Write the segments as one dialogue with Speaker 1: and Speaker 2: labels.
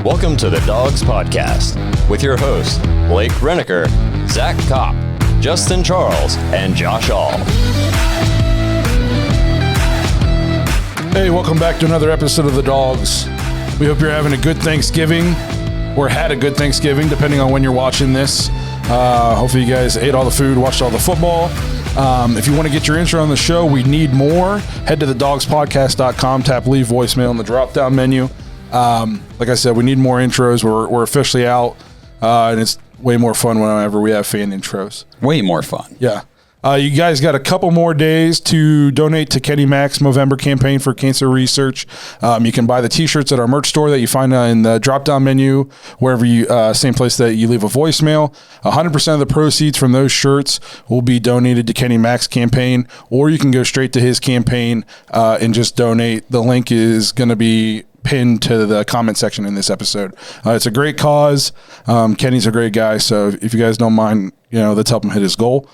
Speaker 1: Welcome to the Dawgs Podcast with your hosts, Blake Reneker, Zach Kopp, Justin Charles, and Josh All.
Speaker 2: Hey, welcome back to another episode of the Dawgs. We hope you're having a good Thanksgiving, or had a good Thanksgiving, depending on when you're watching this. Hopefully you guys ate all the food, watched all the football. If you want to get your intro on the show, we need more. Head to thedogspodcast.com, tap leave voicemail in the drop-down menu. Like I said, we need more intros. We're officially out, and it's way more fun whenever we have fan intros.
Speaker 3: Way more fun.
Speaker 2: Yeah. You guys got a couple more days to donate to Kenny Mack's Movember campaign for cancer research. You can buy the T-shirts at our merch store that you find in the drop-down menu, wherever you, same place that you leave a voicemail. 100% of the proceeds from those shirts will be donated to Kenny Mack's campaign, or you can go straight to his campaign and just donate. The link is going to be pinned to the comment section in this episode. It's a great cause. Kenny's a great guy, so if you guys don't mind, let's help him hit his goal.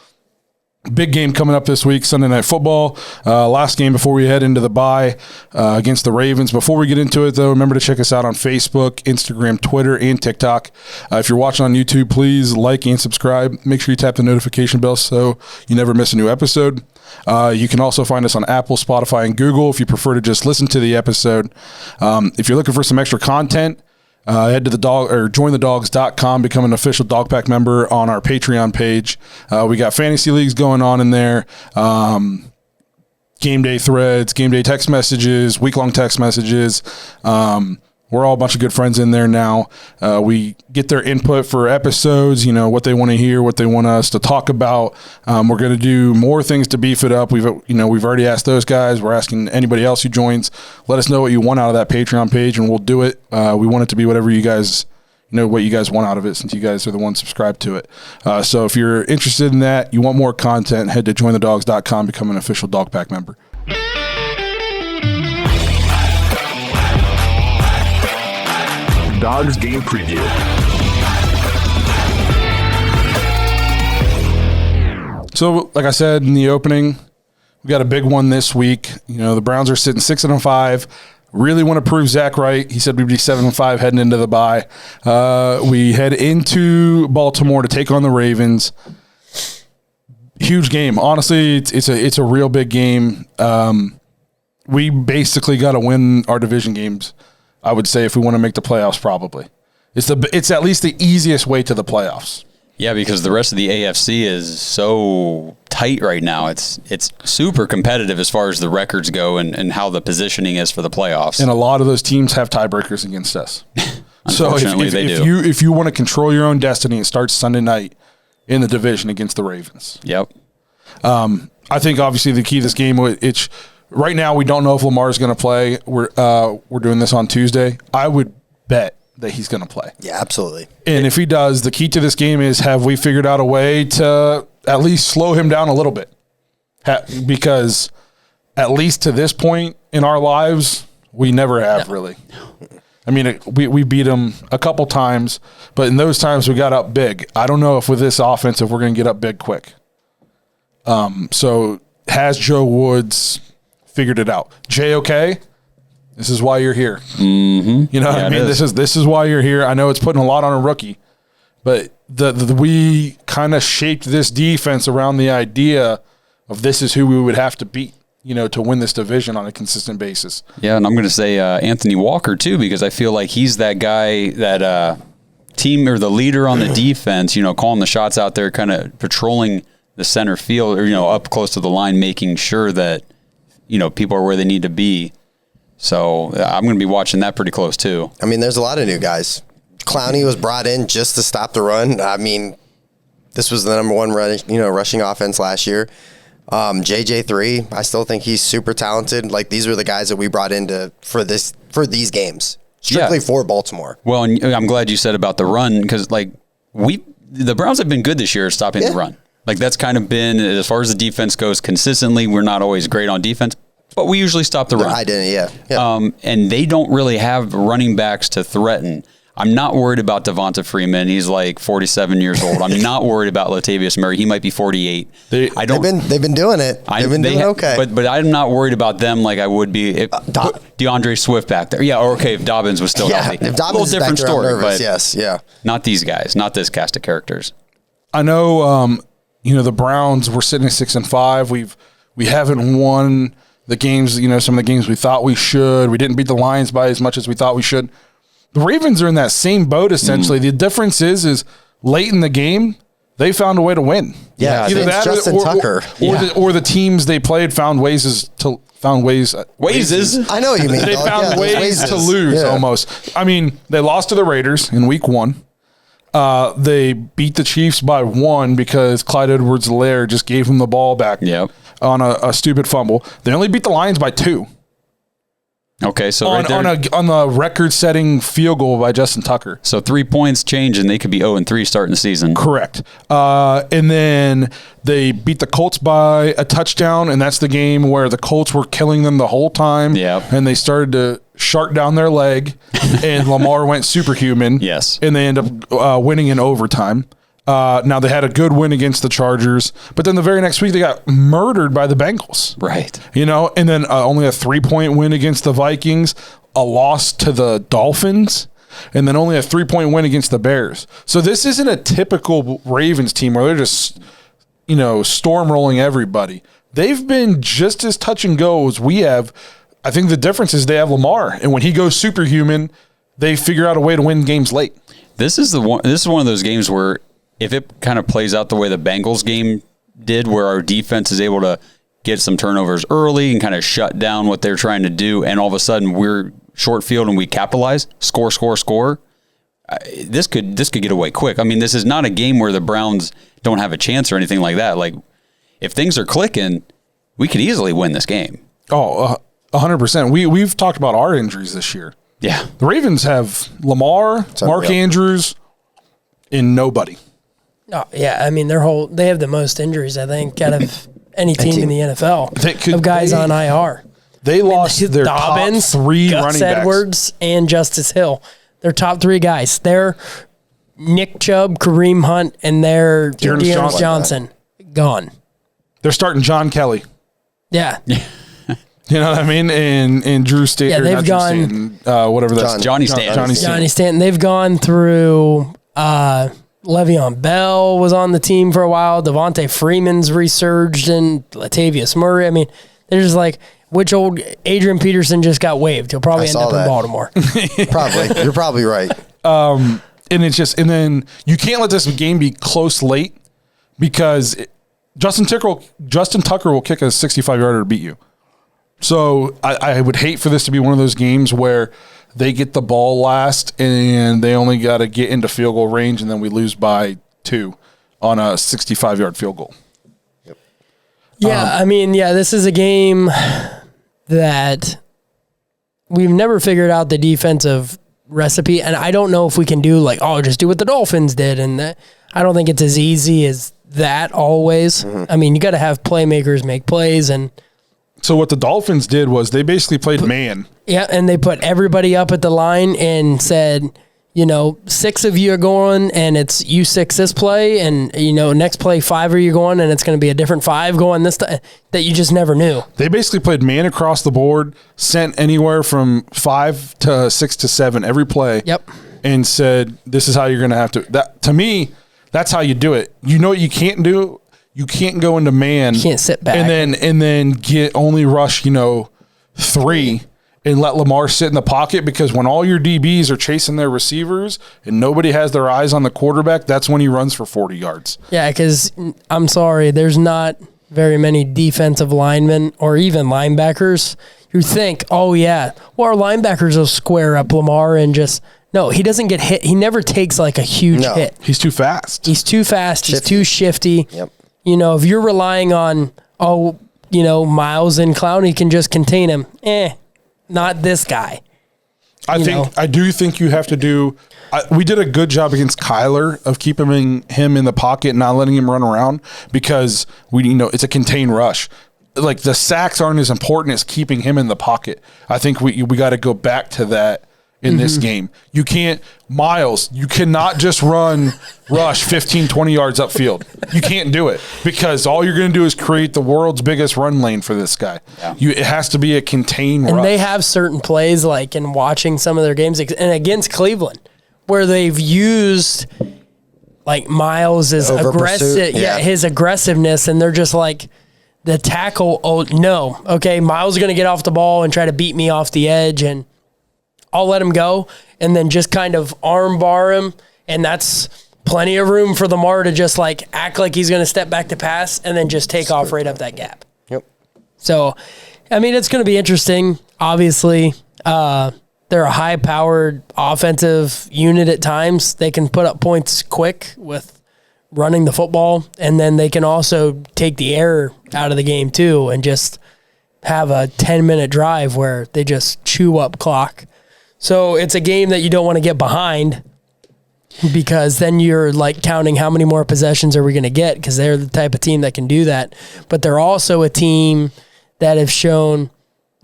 Speaker 2: Big game coming up this week, Sunday Night Football. Last game before we head into the bye against the Ravens. Before we get into it, though, remember to check us out on Facebook, Instagram, Twitter, and TikTok. If you're watching on YouTube, please like and subscribe. Make sure you tap the notification bell so you never miss a new episode. You can also find us on Apple, Spotify, and Google if you prefer to just listen to the episode. If you're looking for some extra content, head to jointhedawgs.com, become an official Dog Pack member on our Patreon page. We got fantasy leagues going on in there, game day threads, game day text messages, week-long text messages. We're all a bunch of good friends in there now. We get their input for episodes, what they want to hear, what they want us to talk about. We're going to do more things to beef it up. We've already asked those guys. We're asking anybody else who joins. Let us know what you want out of that Patreon page, and we'll do it. We want it to be whatever you guys, what you guys want out of it, since you guys are the ones subscribed to it. So if you're interested in that, you want more content, head to jointhedawgs.com, become an official Dog Pack member.
Speaker 4: Dawgs game preview.
Speaker 2: So, like I said in the opening, we got a big one this week. The Browns are sitting 6-5. Really want to prove Zach right. He said we'd be 7-5 heading into the bye. We head into Baltimore to take on the Ravens. Huge game. Honestly, it's a real big game. We basically got to win our division games, I would say, if we want to make the playoffs. Probably it's at least the easiest way to the playoffs.
Speaker 3: Yeah, because the rest of the AFC is so tight right now. It's super competitive as far as the records go and how the positioning is for the playoffs.
Speaker 2: And a lot of those teams have tiebreakers against us.
Speaker 3: Unfortunately, they do.
Speaker 2: If you want to control your own destiny, it starts Sunday night in the division against the Ravens.
Speaker 3: Yep.
Speaker 2: I think obviously the key to this game, it's right now we don't know if Lamar is going to play. We're doing this on Tuesday. I would bet that he's going to play.
Speaker 5: Yeah, absolutely.
Speaker 2: And if he does, the key to this game is, have we figured out a way to at least slow him down a little bit? Because at least to this point in our lives, we never have really. I mean, we beat him a couple times, but in those times we got up big. I don't know if with this offense, if we're going to get up big quick. So has Joe Woods figured it out? Jay, okay? This is why you're here.
Speaker 3: Mm-hmm.
Speaker 2: You know what I mean? This is why you're here. I know it's putting a lot on a rookie, but we kind of shaped this defense around the idea of this is who we would have to beat, to win this division on a consistent basis.
Speaker 3: Yeah, and I'm going to say Anthony Walker too, because I feel like he's that guy, that team or the leader on the defense. Calling the shots out there, kind of patrolling the center field, or up close to the line, making sure that people are where they need to be. So I'm going to be watching that pretty close too.
Speaker 5: I mean, there's a lot of new guys. Clowney was brought in just to stop the run. I mean, this was the number one rushing offense last year. JJ3, I still think he's super talented. Like, these were the guys that we brought in for these games, strictly for Baltimore.
Speaker 3: Well, and I'm glad you said about the run, because the Browns have been good this year at stopping the run. Like, that's kind of been, as far as the defense goes, consistently. We're not always great on defense, but we usually stop the run.
Speaker 5: Identity, yeah.
Speaker 3: And they don't really have running backs to threaten. I'm not worried about Devonta Freeman. He's like 47 years old. I'm not worried about Latavius Murray. He might be 48.
Speaker 5: They've been doing it. They've been doing okay.
Speaker 3: But I'm not worried about them like I would be if DeAndre Swift back there. Yeah, or okay, if Dobbins was still healthy.
Speaker 5: If Dobbins
Speaker 3: a little different story,
Speaker 5: nervous,
Speaker 3: but
Speaker 5: yes, yeah.
Speaker 3: Not these guys, not this cast of characters.
Speaker 2: I know the Browns were sitting at 6-5. We haven't won the games, some of the games we thought we should. We didn't beat the Lions by as much as we thought we should. The Ravens are in that same boat, essentially. The difference is late in the game, they found a way to win.
Speaker 5: Yeah,
Speaker 2: either that
Speaker 5: Justin Tucker.
Speaker 2: Or the teams they played found ways. I know
Speaker 5: what you mean.
Speaker 2: They found ways to lose almost. I mean, they lost to the Raiders in week 1. They beat the Chiefs by 1 because Clyde Edwards-Helaire just gave him the ball back on a stupid fumble. They only beat the Lions by 2.
Speaker 3: Okay, so
Speaker 2: on the record-setting field goal by Justin Tucker.
Speaker 3: So 3 points change, and they could be 0-3 starting the season.
Speaker 2: Correct. And then they beat the Colts by a touchdown, and that's the game where the Colts were killing them the whole time.
Speaker 3: Yeah.
Speaker 2: And they started to shart down their leg, and Lamar went superhuman.
Speaker 3: Yes.
Speaker 2: And they end up winning in overtime. Now, they had a good win against the Chargers, but then the very next week they got murdered by the Bengals.
Speaker 3: Right.
Speaker 2: And then only a 3-point win against the Vikings, a loss to the Dolphins, and then only a 3-point win against the Bears. So this isn't a typical Ravens team where they're just, storm rolling everybody. They've been just as touch and go as we have. I think the difference is they have Lamar, and when he goes superhuman, they figure out a way to win games late.
Speaker 3: This is one of those games where if it kind of plays out the way the Bengals game did, where our defense is able to get some turnovers early and kind of shut down what they're trying to do, and all of a sudden we're short field and we capitalize, score. This could get away quick. I mean, this is not a game where the Browns don't have a chance or anything like that. Like, if things are clicking, we could easily win this game.
Speaker 2: Oh, 100%. We've talked about our injuries this year.
Speaker 3: Yeah.
Speaker 2: The Ravens have Lamar, Mark Andrews, and nobody.
Speaker 4: Oh, yeah. I mean, they have the most injuries, I think, out of any team in the NFL of guys on IR.
Speaker 2: They lost their
Speaker 4: Dobbins,
Speaker 2: top 3
Speaker 4: Gus
Speaker 2: running backs.
Speaker 4: Edwards, and Justice Hill. They're top 3 guys. They're Nick Chubb, Kareem Hunt, and they're Dearness Johnson. Gone.
Speaker 2: They're starting John Kelly.
Speaker 4: Yeah.
Speaker 2: You know what I mean? And Drew Stanton.
Speaker 4: Yeah, they've gone.
Speaker 2: Whatever that's
Speaker 3: Johnny Stanton.
Speaker 4: Johnny Stanton. They've gone through. Le'Veon Bell was on the team for a while. Devonta Freeman's resurged, and Latavius Murray. I mean, they're just like, which old Adrian Peterson just got waived? He'll probably end up in Baltimore.
Speaker 5: Probably. You're probably right.
Speaker 2: And then you can't let this game be close late because Justin Tucker will kick a 65-yarder to beat you. So I would hate for this to be one of those games where they get the ball last and they only got to get into field goal range, and then we lose by 2 on a 65-yard field goal.
Speaker 5: Yep.
Speaker 4: Yeah, this is a game that we've never figured out the defensive recipe, and I don't know if we can do just do what the Dolphins did, and I don't think it's as easy as that always. Mm-hmm. I mean, you got to have playmakers make plays, and
Speaker 2: so what the Dolphins did was they basically played man.
Speaker 4: Yeah, and they put everybody up at the line and said, 6 of you are going, and it's you 6 this play, and, next play 5 of you going, and it's going to be a different 5 going this time, that you just never knew.
Speaker 2: They basically played man across the board, sent anywhere from 5 to 6 to 7 every play.
Speaker 4: Yep.
Speaker 2: And said, this is how you're going to have to. That, to me, that's how you do it. You know what you can't do? You can't go into man.
Speaker 4: You can't sit back.
Speaker 2: And then get only rush, 3 and let Lamar sit in the pocket, because when all your DBs are chasing their receivers and nobody has their eyes on the quarterback, that's when he runs for 40 yards.
Speaker 4: Yeah, because I'm sorry, there's not very many defensive linemen or even linebackers who think, our linebackers will square up Lamar and just... No, he doesn't get hit. He never takes a huge hit.
Speaker 2: He's too fast.
Speaker 4: He's too fast. He's too shifty.
Speaker 5: Yep.
Speaker 4: If you're relying on, Miles and Clowney can just contain him, not this guy.
Speaker 2: I do think you have to do. We did a good job against Kyler of keeping him in the pocket and not letting him run around, because it's a contained rush. Like, the sacks aren't as important as keeping him in the pocket. I think we got to go back to that in this game. You can't, Miles, you cannot just rush 15, 20 yards upfield. You can't do it because all you're going to do is create the world's biggest run lane for this guy. Yeah. It has to be a contained rush.
Speaker 4: And they have certain plays, like in watching some of their games, and against Cleveland, where they've used like Miles' aggressive, his aggressiveness, and they're just like, the tackle, Miles is going to get off the ball and try to beat me off the edge, and I'll let him go, and then just kind of arm bar him, and that's plenty of room for Lamar to just like act like he's going to step back to pass and then just take off right up that gap.
Speaker 5: Yep.
Speaker 4: So, I mean, it's going to be interesting. Obviously, they're a high-powered offensive unit at times. They can put up points quick with running the football, and then they can also take the air out of the game too and just have a 10-minute drive where they just chew up clock. So it's a game that you don't want to get behind, because then you're like counting how many more possessions are we going to get, because they're the type of team that can do that. But they're also a team that have shown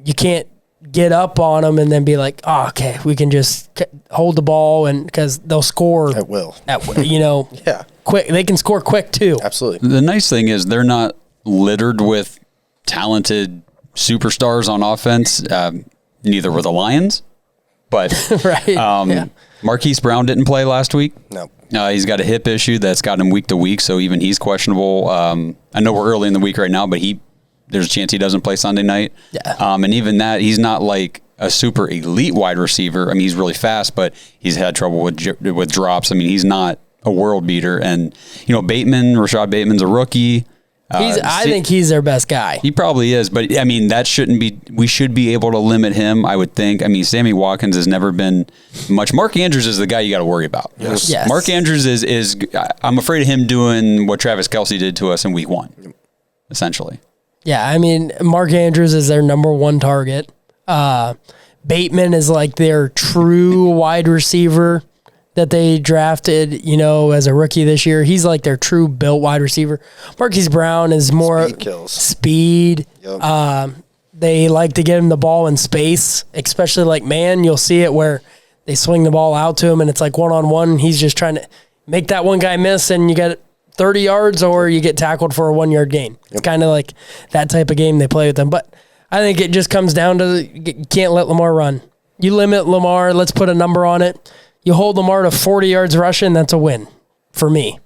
Speaker 4: you can't get up on them and then be like, oh, okay, we can just hold the ball, and because they'll score
Speaker 5: at will.
Speaker 4: Yeah. Quick. They can score quick too.
Speaker 5: Absolutely.
Speaker 3: The nice thing is they're not littered with talented superstars on offense. Neither were the Lions, but
Speaker 4: right.
Speaker 3: Marquise Brown didn't play last week.
Speaker 5: No.
Speaker 3: He's got a hip issue that's got him week to week, so even he's questionable. I know we're early in the week right now, but there's a chance he doesn't play Sunday night.
Speaker 4: Yeah.
Speaker 3: And even that, he's not like a super elite wide receiver. I mean, he's really fast, but he's had trouble with drops. I mean, he's not a world beater. And, Rashad Bateman's a rookie.
Speaker 4: I think he's their best guy.
Speaker 3: He probably is, but I mean, we should be able to limit him, I would think. I mean, Sammy Watkins has never been much. Mark Andrews is the guy you got to worry about.
Speaker 2: Yes.
Speaker 3: Mark Andrews is I'm afraid of him doing what Travis Kelce did to us in week 1, essentially.
Speaker 4: Yeah, I mean, Mark Andrews is their number one target. Bateman is like their true wide receiver that they drafted, as a rookie this year. He's like their true built wide receiver. Marquise Brown is more speed.
Speaker 5: Yep.
Speaker 4: They like to get him the ball in space, especially like man. You'll see it where they swing the ball out to him and it's like one-on-one. He's just trying to make that one guy miss, and you get 30 yards or you get tackled for a 1-yard gain. It's kind of like that type of game they play with them. But I think it just comes down to you can't let Lamar run. You limit Lamar. Let's put a number on it. You hold Lamar to 40 yards rushing, that's a win for me.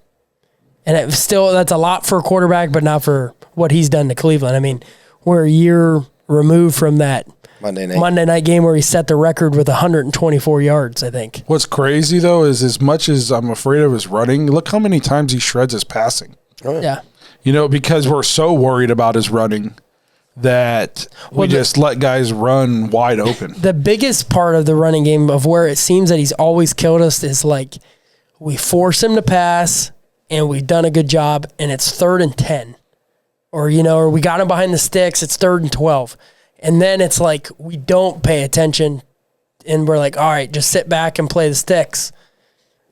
Speaker 4: And that's a lot for a quarterback, but not for what he's done to Cleveland. I mean, we're a year removed from that Monday night game where he set the record with 124 yards, I think.
Speaker 2: What's crazy, though, is as much as I'm afraid of his running, look how many times he shreds his passing.
Speaker 5: Oh,
Speaker 4: yeah.
Speaker 2: Because we're so worried about his running that we just let guys run wide open.
Speaker 4: The biggest part of the running game of where it seems that he's always killed us is like we force him to pass and we've done a good job and it's 3rd and 10. Or, or we got him behind the sticks, it's 3rd and 12. And then it's like we don't pay attention and we're like, all right, just sit back and play the sticks.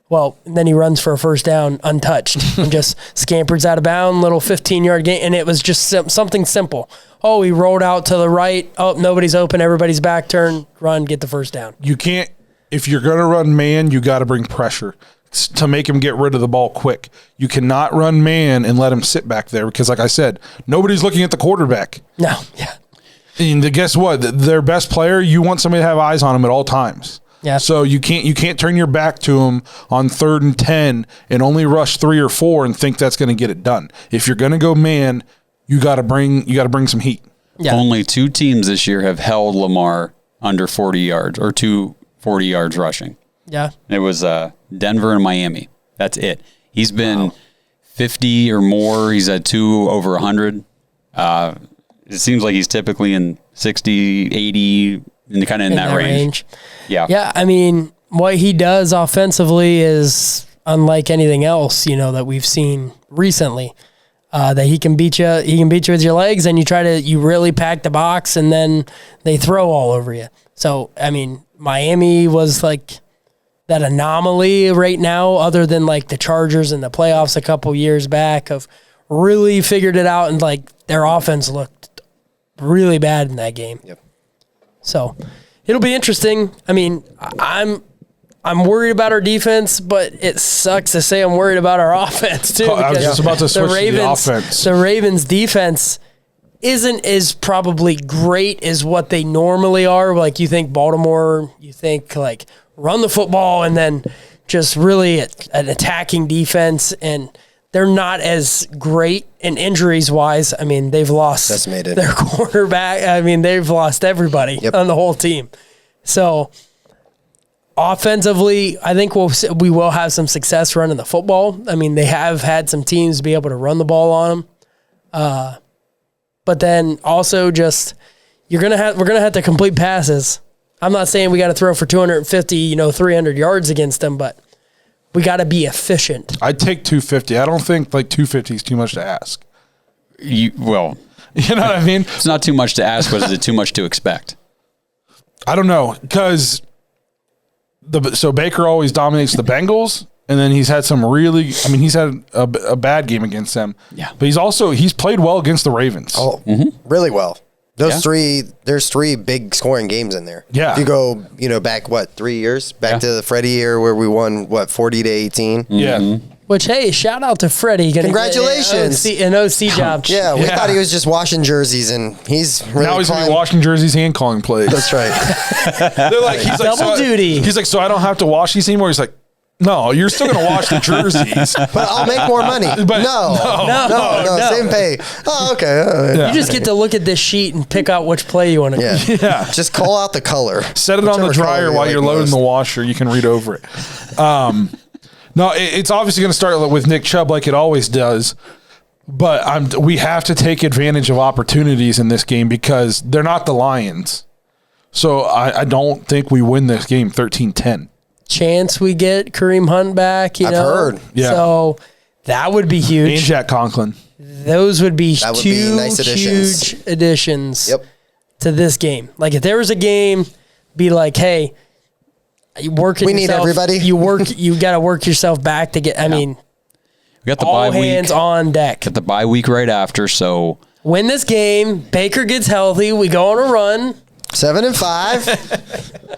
Speaker 4: Well, and then he runs for a first down untouched and just scampers out of bounds, little 15-yard gain. And it was just something simple. Oh, he rolled out to the right. Oh, nobody's open. Everybody's back. Turn, run, get the first down.
Speaker 2: You can't, if you're going to run man, you got to bring pressure to make him get rid of the ball quick. You cannot run man and let him sit back there because, like I said, nobody's looking at the quarterback.
Speaker 4: No, yeah.
Speaker 2: And guess what? Their best player, you want somebody to have eyes on him at all times.
Speaker 4: Yeah.
Speaker 2: So you can't turn your back to him on 3rd and 10 and only rush 3 or 4 and think that's going to get it done. If you're going to go man, you got to bring some heat.
Speaker 4: Yeah.
Speaker 3: Only 2 teams this year have held Lamar under 40 yards or 40 yards rushing.
Speaker 4: Yeah.
Speaker 3: It was Denver and Miami. That's it. He's been 50 or more. He's had 2 over 100. It seems like he's typically in 60, 80, kind of in that range. Yeah.
Speaker 4: Yeah, I mean, what he does offensively is unlike anything else, that we've seen recently. That he can beat you with your legs, and you really pack the box, and then they throw all over you. So, I mean, Miami was like that anomaly right now, other than like the Chargers in the playoffs a couple years back, of really figured it out, and like their offense looked really bad in that game.
Speaker 5: Yep.
Speaker 4: So It'll be interesting. I mean, I'm worried about our defense, but it sucks to say I'm worried about our offense too.
Speaker 2: I was just about to switch to the offense.
Speaker 4: The Ravens defense isn't as probably great as what they normally are. Like you think Baltimore, you think like run the football and then just really an attacking defense, and they're not as great in injuries wise. I mean, they've lost
Speaker 5: Decimated.
Speaker 4: their quarterback. I mean, they've lost everybody on the whole team. So offensively, I think we will have some success running the football. I mean, they have had some teams be able to run the ball on them. But then also just we're gonna have to complete passes. I'm not saying we got to throw for 250, 300 yards against them, but we got to be efficient.
Speaker 2: I'd take 250. I don't think like 250 is too much to ask.
Speaker 3: You know
Speaker 2: what I mean?
Speaker 3: It's not too much to ask, but is it too much to expect?
Speaker 2: I don't know, because so Baker always dominates the Bengals, and then he's had he's had a bad game against them.
Speaker 3: Yeah.
Speaker 2: But he's played well against the Ravens.
Speaker 5: Oh, really well. There's three big scoring games in there.
Speaker 2: Yeah.
Speaker 5: If you go, back, 3 years? Back to the Freddie year where we won, 40-18?
Speaker 2: Yeah.
Speaker 4: Which, hey, shout out to Freddie.
Speaker 5: Congratulations.
Speaker 4: An OC job.
Speaker 5: Yeah, we thought he was just washing jerseys, and he's really
Speaker 2: Now he's going to be washing jerseys and calling plays.
Speaker 5: That's right.
Speaker 2: They're like, he's like,
Speaker 4: double duty.
Speaker 2: He's like, so I don't have to wash these anymore? He's like, no, you're still going to wash the jerseys.
Speaker 5: But I'll make more money.
Speaker 2: But
Speaker 5: No, same pay. Oh, okay.
Speaker 2: Yeah.
Speaker 4: You just get to look at this sheet and pick out which play you want to do.
Speaker 5: Yeah. Just call out the color.
Speaker 2: Set it on the dryer while you're loading the washer. You can read over it. No, it's obviously going to start with Nick Chubb like it always does. But we have to take advantage of opportunities in this game because they're not the Lions. So I don't think we win this game 13-10.
Speaker 4: Chance we get Kareem Hunt back,
Speaker 5: I've heard.
Speaker 2: Yeah.
Speaker 4: So that would be huge.
Speaker 2: And Jack Conklin.
Speaker 4: Those would be two
Speaker 5: nice additions.
Speaker 4: huge additions
Speaker 5: to
Speaker 4: this game. Like if there was a game, be like, hey, you working.
Speaker 5: We need everybody.
Speaker 4: You got to work yourself back to get. I mean,
Speaker 3: we got the
Speaker 4: all
Speaker 3: bye
Speaker 4: hands
Speaker 3: week.
Speaker 4: on deck.
Speaker 3: Got the bye week right after, so
Speaker 4: win this game. Baker gets healthy. We go on a run.
Speaker 5: 7-5.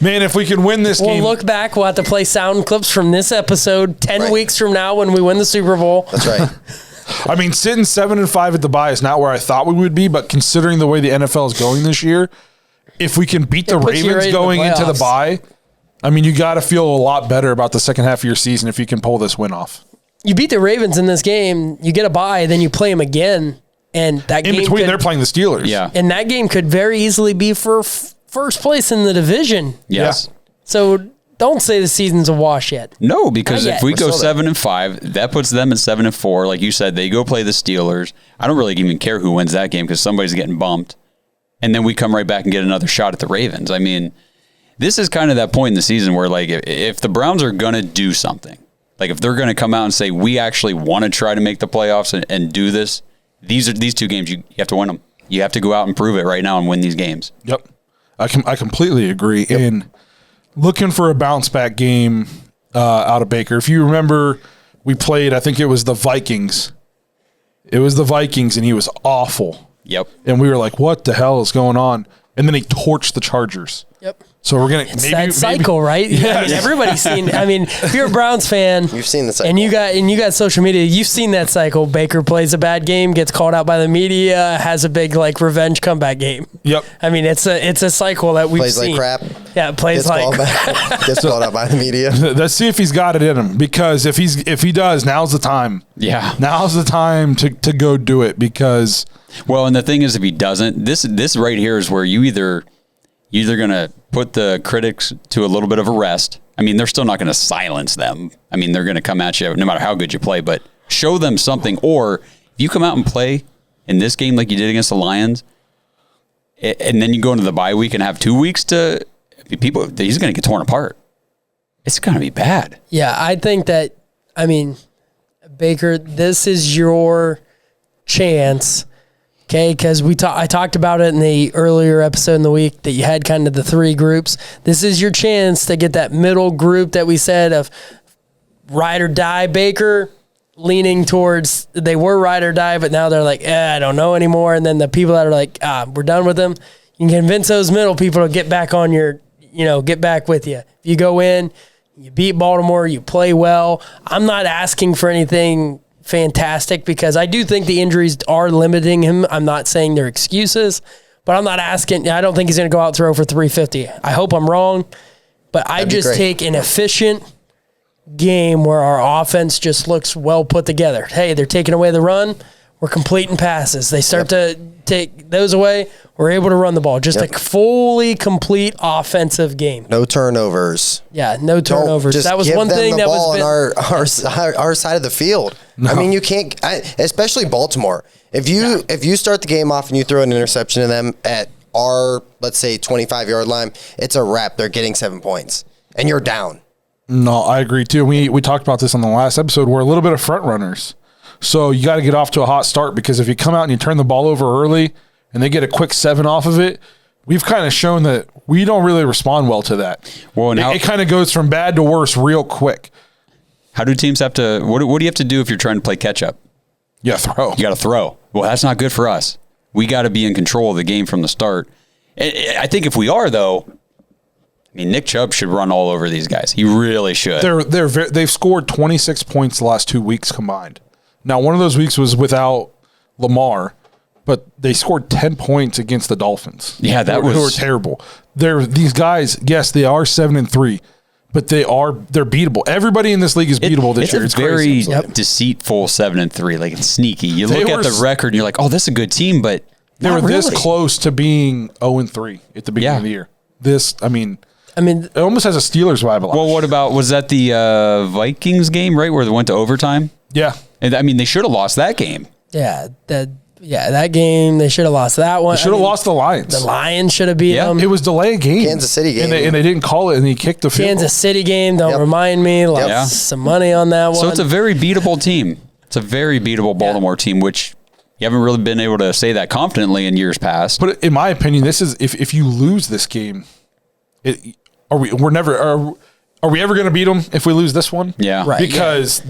Speaker 2: Man, if we could win this game.
Speaker 4: We'll look back. We'll have to play sound clips from this episode 10 weeks from now when we win the Super Bowl.
Speaker 5: That's right.
Speaker 2: I mean, sitting 7-5 at the bye is not where I thought we would be, but considering the way the NFL is going this year, if we can beat the Ravens going into the bye, I mean, you got to feel a lot better about the second half of your season if you can pull this win off.
Speaker 4: You beat the Ravens in this game, you get a bye, then you play them again, and that
Speaker 2: in
Speaker 4: game
Speaker 2: between they're playing the Steelers.
Speaker 3: Yeah.
Speaker 4: And that game could very easily be for first place in the division.
Speaker 3: yes.
Speaker 2: Yeah.
Speaker 4: So don't say the season's a wash yet.
Speaker 3: No, because
Speaker 4: Not
Speaker 3: if we
Speaker 4: yet.
Speaker 3: go 7-5, that puts them at 7-4. Like you said, they go play the Steelers. I don't really even care who wins that game because somebody's getting bumped. And then we come right back and get another shot at the Ravens. I mean, this is kind of that point in the season where, like, if the Browns are going to do something, like if they're going to come out and say, we actually want to try to make the playoffs and do this, these two games, you have to win them. You have to go out and prove it right now and win these games.
Speaker 2: Yep. I completely agree. Yep. And looking for a bounce back game out of Baker. If you remember, we played, I think it was the Vikings. It was the Vikings, and he was awful.
Speaker 3: Yep.
Speaker 2: And we were like, what the hell is going on? And then he torched the Chargers.
Speaker 4: Yep.
Speaker 2: So we're going to
Speaker 4: It's that cycle, right? Yeah. I mean, everybody's seen. I mean, if you're a Browns fan,
Speaker 5: You've seen the cycle.
Speaker 4: and you got social media, you've seen that cycle. Baker plays a bad game, gets called out by the media, has a big revenge comeback game.
Speaker 2: Yep.
Speaker 4: I mean, it's a cycle that we've
Speaker 5: Plays
Speaker 4: seen.
Speaker 5: like crap.
Speaker 4: Yeah, plays
Speaker 5: Gets
Speaker 4: like
Speaker 5: called
Speaker 4: crap.
Speaker 5: back. Gets called out by the media.
Speaker 2: Let's see if he's got it in him, because if he does, now's the time.
Speaker 3: Yeah.
Speaker 2: Now's the time to go do it, because
Speaker 3: Well, and the thing is, if he doesn't, this right here is where you're either going to put the critics to a little bit of a rest. I mean, they're still not going to silence them. I mean, they're going to come at you no matter how good you play, but show them something. Or if you come out and play in this game like you did against the Lions, and then you go into the bye week and have 2 weeks to people, he's going to get torn apart. It's going to be bad.
Speaker 4: Yeah, I think that, I mean, Baker, this is your chance, okay? Because I talked about it in the earlier episode in the week that you had kind of the three groups. This is your chance to get that middle group that we said of ride or die Baker, leaning towards they were ride or die, but now they're like, I don't know anymore. And then the people that are like, we're done with them. You can convince those middle people to get back on get back with you. If you go in, you beat Baltimore, you play well. I'm not asking for anything fantastic because I do think the injuries are limiting him. I'm not saying they're excuses, but I'm not asking. I don't think he's going to go out and throw for 350. I hope I'm wrong, but I just take an efficient game where our offense just looks well put together. Hey, they're taking away the run. We're completing passes. They start to take those away. We're able to run the ball. Just a fully complete offensive game.
Speaker 5: No turnovers.
Speaker 4: Yeah, no turnovers. That was one thing that was
Speaker 5: on our side of the field. No. I mean, you can't, especially Baltimore. If you start the game off and you throw an interception to them at our, let's say, 25-yard line, it's a wrap. They're getting 7 points, and you're down.
Speaker 2: No, I agree too. We talked about this on the last episode. We're a little bit of front runners. So you got to get off to a hot start because if you come out and you turn the ball over early and they get a quick 7 off of it, we've kind of shown that we don't really respond well to that. Well, now it kind of goes from bad to worse real quick.
Speaker 3: How do teams have to? What do you have to do if you're trying to play catch up?
Speaker 2: Yeah, throw.
Speaker 3: You got to throw. Well, that's not good for us. We got to be in control of the game from the start. I think if we are, though, I mean, Nick Chubb should run all over these guys. He really should.
Speaker 2: They've scored 26 points the last 2 weeks combined. Now, one of those weeks was without Lamar, but they scored 10 points against the Dolphins.
Speaker 3: Yeah,
Speaker 2: who were terrible. These guys, yes, they are 7-3, but they're beatable. Everybody in this league is beatable this year.
Speaker 3: It's very deceitful 7-3. Like, it's sneaky. You look at the record and you're like, oh, this is a good team, but
Speaker 2: they were this close to being 0-3 at the beginning of the year. It almost has a Steelers vibe.
Speaker 3: Well, what about, was that the Vikings game, right, where they went to overtime?
Speaker 2: Yeah.
Speaker 3: And I mean, they should have lost that game.
Speaker 4: Yeah, that game, they should have lost that one.
Speaker 2: They should have lost the Lions.
Speaker 4: The Lions should have beat them.
Speaker 2: It was delay a game.
Speaker 5: Kansas City game.
Speaker 2: And they didn't call it, and he kicked the field.
Speaker 4: Kansas City game, don't remind me. Lost some money on that one.
Speaker 3: So it's a very beatable team. It's a very beatable Baltimore team, which you haven't really been able to say that confidently in years past.
Speaker 2: But in my opinion, this is if you lose this game, are we ever going to beat them if we lose this one?
Speaker 3: Yeah.
Speaker 4: Right.
Speaker 2: Because,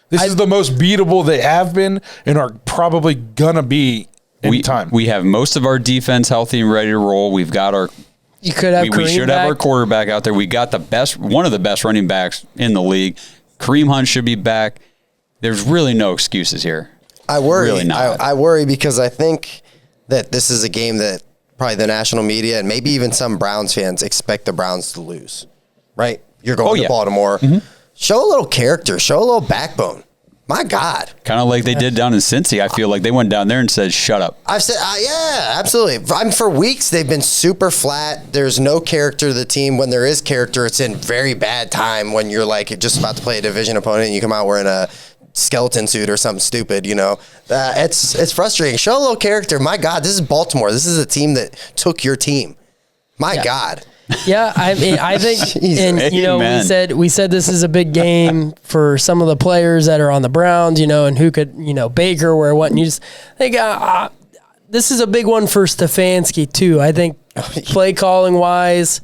Speaker 2: this is the most beatable they have been and are probably going to be anytime.
Speaker 3: We have most of our defense healthy and ready to roll. We've got our...
Speaker 4: You could have
Speaker 3: we should have our quarterback out there. We got one of the best running backs in the league. Kareem Hunt should be back. There's really no excuses here.
Speaker 5: I worry.
Speaker 3: Really not.
Speaker 5: I worry because I think that this is a game that probably the national media and maybe even some Browns fans expect the Browns to lose, right? You're going to Baltimore. Mm-hmm. Show a little character. Show a little backbone. My God.
Speaker 3: Kind of like they did down in Cincy. I feel like they went down there and said, shut up.
Speaker 5: I've said, yeah, absolutely. For weeks, they've been super flat. There's no character to the team. When there is character, it's in very bad time when you're like just about to play a division opponent and you come out wearing a skeleton suit or something stupid, it's frustrating. Show a little character. My God, this is Baltimore. This is a team that took your team. My God.
Speaker 4: Yeah, I mean, I think, and we said this is a big game for some of the players that are on the Browns, and who could, Baker, where what, and you just think this is a big one for Stefanski too. I think play calling wise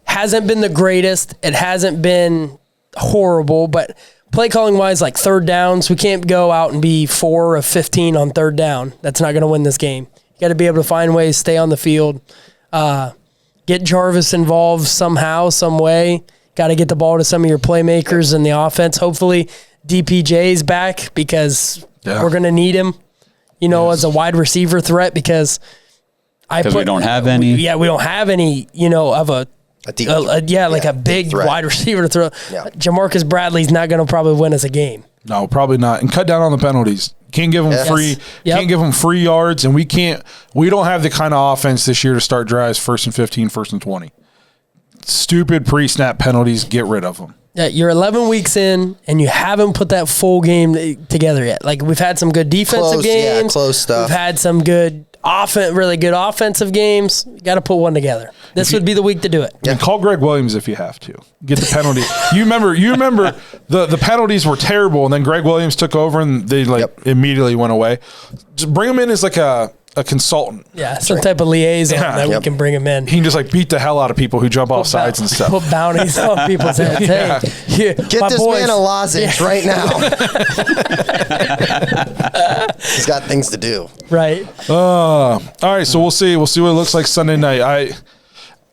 Speaker 4: hasn't been the greatest. It hasn't been horrible, but play calling wise, like third downs, we can't go out and be 4 of 15 on third down. That's not going to win this game. You got to be able to find ways, stay on the field. Get Jarvis involved somehow, some way. Got to get the ball to some of your playmakers in the offense. Hopefully, DPJ's back because we're going to need him, as a wide receiver threat because
Speaker 3: we don't have any.
Speaker 4: We don't have any, of a big wide receiver to throw. Yeah. Jamarcus Bradley's not going to probably win us a game.
Speaker 2: No, probably not. And cut down on the penalties. Can't give them free. Yep. Can't give them free yards, and we don't have the kind of offense this year to start drives 1st and 15, 1st and 20. Stupid pre-snap penalties. Get rid of them.
Speaker 4: Yeah, you're 11 weeks in, and you haven't put that full game together yet. Like we've had some good defensive games.
Speaker 5: Yeah, close stuff.
Speaker 4: We've had some really good offensive games. You got to put one together. This would be the week to do it.
Speaker 2: Yeah. And call Greg Williams if you have to. Get the penalty. You remember the penalties were terrible, and then Greg Williams took over, and they immediately went away. Just bring him in as like a a consultant.
Speaker 4: Yeah, some type of liaison that we can bring him in.
Speaker 2: He can just like beat the hell out of people who jump off sides and stuff.
Speaker 4: Put bounties on people's heads.
Speaker 2: Yeah.
Speaker 4: Hey,
Speaker 5: Get this man a lozenge right now. He's got things to do.
Speaker 4: Right.
Speaker 2: All right, so we'll see. We'll see what it looks like Sunday night.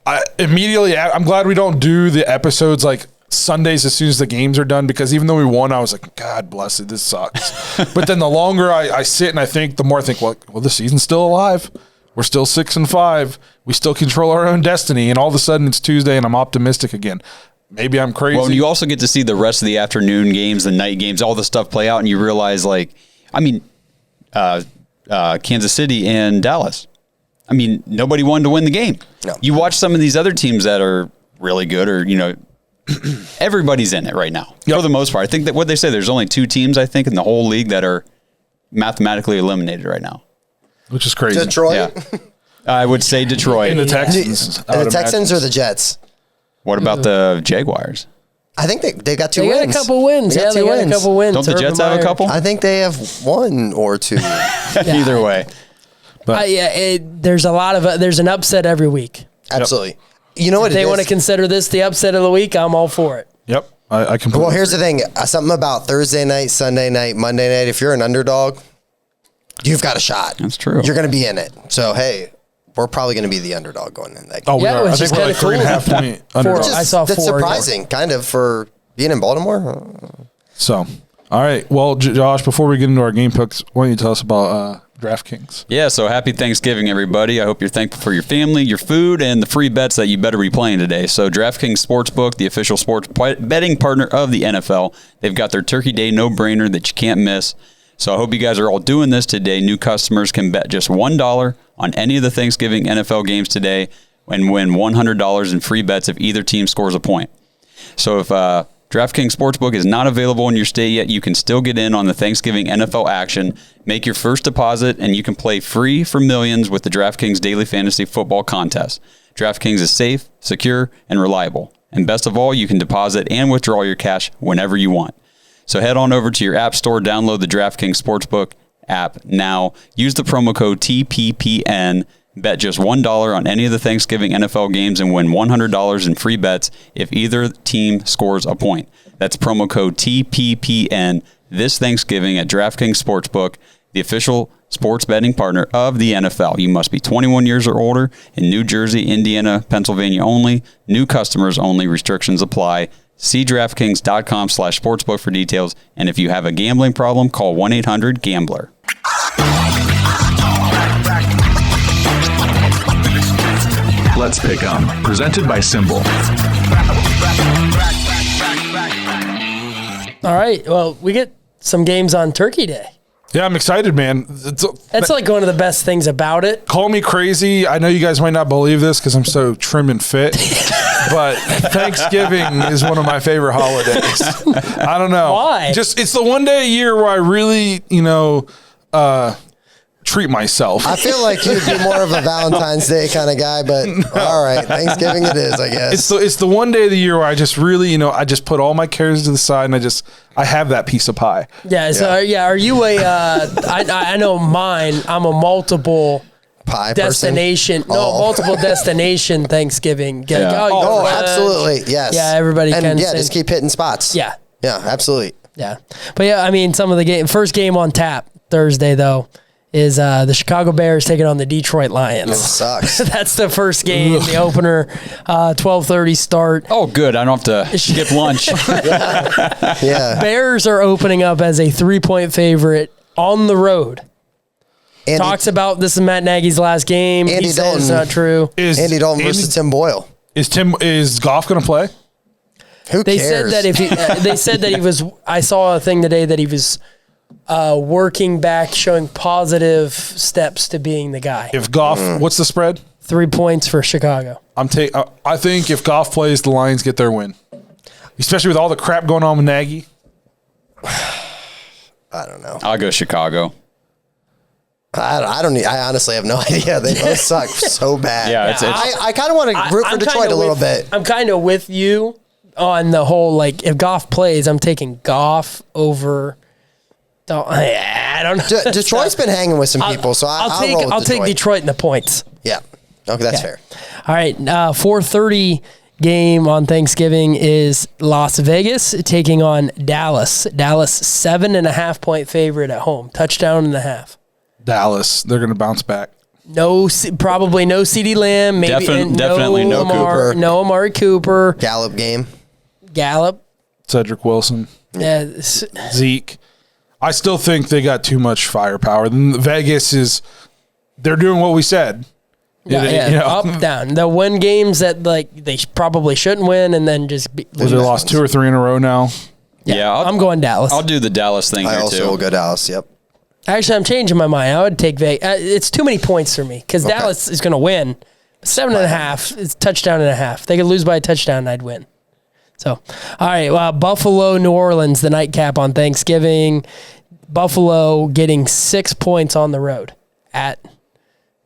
Speaker 2: I immediately, I'm glad we don't do the episodes like Sundays as soon as the games are done, because even though we won, I was like, God bless it, this sucks. But then the longer I sit and I think, the more I think, well, the season's still alive. We're still 6-5. We still control our own destiny. And all of a sudden it's Tuesday and I'm optimistic again. Maybe I'm crazy.
Speaker 3: Well, you also get to see the rest of the afternoon games, the night games, all the stuff play out, and you realize, like, I mean, Kansas City and Dallas. I mean, nobody wanted to win the game.
Speaker 5: No.
Speaker 3: You watch some of these other teams that are really good, or, you know, everybody's in it right now for the most part. I think that what they say, there's only 2 teams, I think, in the whole league that are mathematically eliminated right now.
Speaker 2: Which is crazy.
Speaker 5: Detroit?
Speaker 3: Yeah. I would say Detroit.
Speaker 2: And the Texans.
Speaker 5: The Texans or the Jets?
Speaker 3: What about the Jaguars?
Speaker 5: I think they got 2
Speaker 4: They
Speaker 5: wins.
Speaker 4: got a couple wins.
Speaker 5: They got
Speaker 4: They
Speaker 5: 2
Speaker 4: got a
Speaker 5: wins.
Speaker 4: couple wins.
Speaker 3: Don't the
Speaker 4: Urban
Speaker 3: Jets have a
Speaker 4: Meyer.
Speaker 3: couple?
Speaker 5: I think they have 1 or 2.
Speaker 3: Either way.
Speaker 4: There's a lot of there's an upset every week.
Speaker 5: Absolutely. You know what
Speaker 4: If they
Speaker 5: it
Speaker 4: want to
Speaker 5: is?
Speaker 4: consider this the upset of the week, I'm all for it.
Speaker 2: Yep. I completely
Speaker 5: Well, here's the thing. Something about Thursday night, Sunday night, Monday night. If you're an underdog, you've got a shot.
Speaker 3: That's true.
Speaker 5: You're going to be in it. So, hey, we're probably going to be the underdog going in that game.
Speaker 2: Oh, we
Speaker 4: Yeah, it
Speaker 2: are.
Speaker 4: was
Speaker 2: I think
Speaker 4: just
Speaker 2: we're like
Speaker 4: kinda
Speaker 2: 3.5 point underdogs.
Speaker 4: I saw
Speaker 5: That's
Speaker 4: 4.
Speaker 5: surprising, kind of, for being in Baltimore.
Speaker 2: So, all right. Well, Josh, before we get into our game picks, why don't you tell us about DraftKings?
Speaker 3: Yeah, so happy Thanksgiving, everybody. I hope you're thankful for your family, your food, and the free bets that you better be playing today. So DraftKings Sportsbook, the official sports betting partner of the NFL, they've got their Turkey Day no-brainer that you can't miss. So I hope you guys are all doing this today. New customers can bet just $1 on any of the Thanksgiving NFL games today and win $100 in free bets if either team scores a point. So if DraftKings Sportsbook is not available in your state yet, you can still get in on the Thanksgiving NFL action. Make your first deposit, and you can play free for millions with the DraftKings Daily Fantasy Football Contest. DraftKings is safe, secure, and reliable. And best of all, you can deposit and withdraw your cash whenever you want. So head on over to your app store, download the DraftKings Sportsbook app now. Use the promo code TPPN. Bet just $1 on any of the Thanksgiving NFL games and win $100 in free bets if either team scores a point. That's promo code TPPN this Thanksgiving at DraftKings Sportsbook, the official sports betting partner of the NFL. You must be 21 years or older in New Jersey, Indiana, Pennsylvania only. New customers only. Restrictions apply. See DraftKings.com/sportsbook for details. And if you have a gambling problem, call 1-800-GAMBLER.
Speaker 6: Let's Pick 'em, presented by SimBull.
Speaker 4: All right. Well, we get some games on Turkey Day.
Speaker 2: Yeah, I'm excited, man.
Speaker 4: That's like one of the best things about it.
Speaker 2: Call me crazy. I know you guys might not believe this because I'm so trim and fit, but Thanksgiving is one of my favorite holidays. I don't know.
Speaker 4: Why?
Speaker 2: Just it's the one day a year where I really, treat myself.
Speaker 5: I feel like you'd be more of a Valentine's Day kind of guy, but all right, Thanksgiving it is, I guess.
Speaker 2: It's the one day of the year where I just really, I just put all my cares to the side and I have that piece of pie.
Speaker 4: Yeah. So are you a? I know mine. I'm a multiple
Speaker 5: Pie
Speaker 4: destination.
Speaker 5: person?
Speaker 4: No, multiple destination Thanksgiving. Like,
Speaker 3: Yeah.
Speaker 5: Oh, absolutely. Yes.
Speaker 4: Yeah, everybody
Speaker 5: and
Speaker 4: can
Speaker 5: yeah,
Speaker 4: say-
Speaker 5: just keep hitting spots.
Speaker 4: Yeah.
Speaker 5: Yeah, absolutely.
Speaker 4: Yeah. But yeah, I mean, some of the first game on tap Thursday though is the Chicago Bears taking on the Detroit Lions.
Speaker 5: Sucks.
Speaker 4: That's the first game, the opener, 12:30 start.
Speaker 3: Oh, good. I don't have to skip lunch.
Speaker 5: Yeah.
Speaker 4: Bears are opening up as a 3-point favorite on the road.
Speaker 5: Andy,
Speaker 4: Talks about this is Matt Nagy's last game.
Speaker 5: Andy
Speaker 4: He said it's
Speaker 5: Dalton.
Speaker 4: not true.
Speaker 5: Andy Dalton versus Tim Boyle.
Speaker 2: Is Goff going to play?
Speaker 5: Who
Speaker 4: They
Speaker 5: cares?
Speaker 4: said that he was. I saw a thing today that he was working back, showing positive steps to being the guy.
Speaker 2: If Goff, what's the spread?
Speaker 4: 3 points for Chicago.
Speaker 2: I think if Goff plays, the Lions get their win, especially with all the crap going on with Nagy.
Speaker 5: I don't know.
Speaker 3: I'll go Chicago.
Speaker 5: I honestly have no idea. They both suck so bad.
Speaker 3: Yeah, it's
Speaker 5: I kind of want to root for
Speaker 4: I'm
Speaker 5: Detroit
Speaker 4: kinda
Speaker 5: a little
Speaker 4: with-
Speaker 5: bit.
Speaker 4: I'm kind of with you on the whole, like, if Goff plays, I'm taking Goff over I don't know.
Speaker 5: Detroit's been hanging with some people, so I'll
Speaker 4: take Detroit in the points.
Speaker 5: Yeah. Okay, that's fair.
Speaker 4: All right, 4:30 game on Thanksgiving is Las Vegas taking on Dallas. Dallas 7.5 point favorite at home. Touchdown and a half.
Speaker 2: Dallas, they're going to bounce back.
Speaker 4: Probably no CeeDee Lamb. Maybe
Speaker 3: definitely no
Speaker 5: Cooper.
Speaker 4: No Amari Cooper.
Speaker 5: Gallup game.
Speaker 2: Cedric Wilson.
Speaker 4: Yeah.
Speaker 2: Zeke. I still think they got too much firepower. Vegas they're doing what we said.
Speaker 4: Up, down. They'll win games that they probably shouldn't win, and then just
Speaker 2: they lost 2 or 3 in a row now.
Speaker 3: Yeah,
Speaker 4: I'm going Dallas.
Speaker 3: I'll do the Dallas thing.
Speaker 5: I also will go Dallas. Yep.
Speaker 4: Actually, I'm changing my mind. I would take Vegas. It's too many points for me because Dallas is going to win. 7.5. It's touchdown and a half. They could lose by a touchdown, and I'd win. So, all right. Buffalo, New Orleans, the nightcap on Thanksgiving. Buffalo getting 6 points on the road at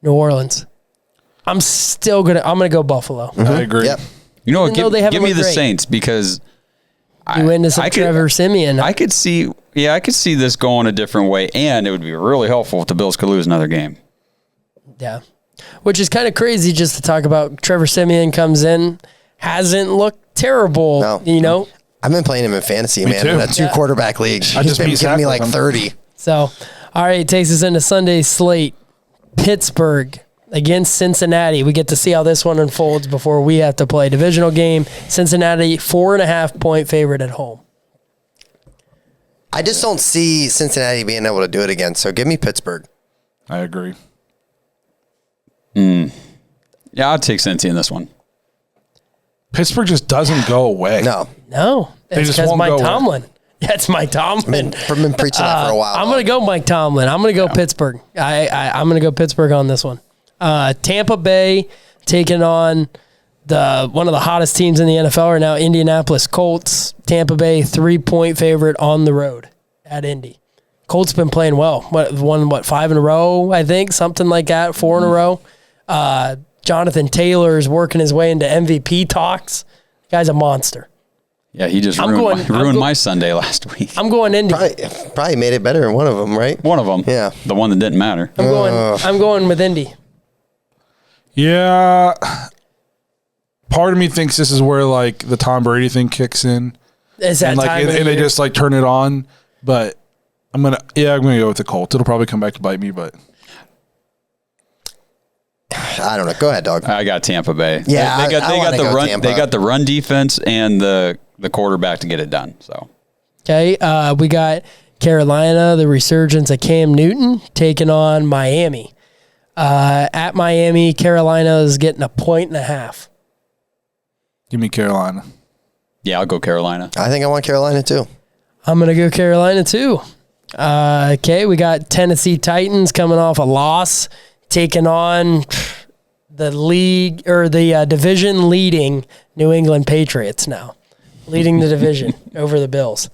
Speaker 4: New Orleans. I'm gonna go Buffalo.
Speaker 2: I agree.
Speaker 5: Yep.
Speaker 3: You know what?
Speaker 4: Even though they haven't
Speaker 3: Give me
Speaker 4: looked
Speaker 3: the
Speaker 4: great.
Speaker 3: Saints because
Speaker 4: You into some Trevor Siemian.
Speaker 3: I could see this going a different way, and it would be really helpful if the Bills could lose another game.
Speaker 4: Yeah. Which is kind of crazy just to talk about. Trevor Siemian comes in, hasn't looked terrible.
Speaker 5: No.
Speaker 4: You know?
Speaker 5: I've been playing him in fantasy, man,
Speaker 2: too.
Speaker 5: in a 2-quarterback league.
Speaker 2: I
Speaker 5: He's
Speaker 2: just
Speaker 5: been
Speaker 2: beat
Speaker 5: giving me
Speaker 2: Zach
Speaker 5: like
Speaker 2: with him.
Speaker 5: 30.
Speaker 4: So, all right, takes us into Sunday's slate. Pittsburgh against Cincinnati. We get to see how this one unfolds before we have to play a divisional game. Cincinnati, 4.5 point favorite at home.
Speaker 5: I just don't see Cincinnati being able to do it again, so give me Pittsburgh.
Speaker 2: I agree.
Speaker 3: Yeah, I'll take Cincy in this one.
Speaker 2: Pittsburgh just doesn't go away.
Speaker 5: No.
Speaker 4: It's
Speaker 2: just
Speaker 4: because
Speaker 2: won't
Speaker 4: Mike
Speaker 2: go
Speaker 4: Tomlin. Yeah, it's Mike Tomlin.
Speaker 5: I've been preaching that for a while.
Speaker 4: I'm going to go Mike Tomlin. I'm going to go Pittsburgh. I'm going to go Pittsburgh on this one. Tampa Bay taking on one of the hottest teams in the NFL right now, Indianapolis Colts. Tampa Bay 3-point favorite on the road at Indy. Colts been playing well. Won 5 in a row, I think, something like that, 4 in a row. Jonathan Taylor is working his way into MVP talks. Guy's a monster.
Speaker 3: Yeah, he just ruined my Sunday last week.
Speaker 4: I'm going Indy.
Speaker 5: Probably made it better in one of them, right?
Speaker 3: One of them.
Speaker 5: Yeah.
Speaker 3: The one that didn't matter.
Speaker 4: I'm going with Indy.
Speaker 2: Yeah. Part of me thinks this is where the Tom Brady thing kicks in.
Speaker 4: It's that time of
Speaker 2: and they
Speaker 4: year.
Speaker 2: just turn it on. But I'm gonna go with the Colts. It'll probably come back to bite me, but
Speaker 5: I don't know. Go ahead, dog.
Speaker 3: I got Tampa Bay.
Speaker 5: Yeah,
Speaker 3: they got the run.
Speaker 5: Tampa.
Speaker 3: They got the run defense and the quarterback to get it done. So
Speaker 4: Okay, we got Carolina, the resurgence of Cam Newton, taking on Miami. At Miami, Carolina is getting 1.5.
Speaker 2: give me Carolina.
Speaker 3: yeah, I'll go Carolina.
Speaker 5: I think I want Carolina too.
Speaker 4: I'm going to go Carolina too. Okay, we got Tennessee Titans coming off a loss, taking on the league or the division leading New England Patriots now, leading the division over the Bills.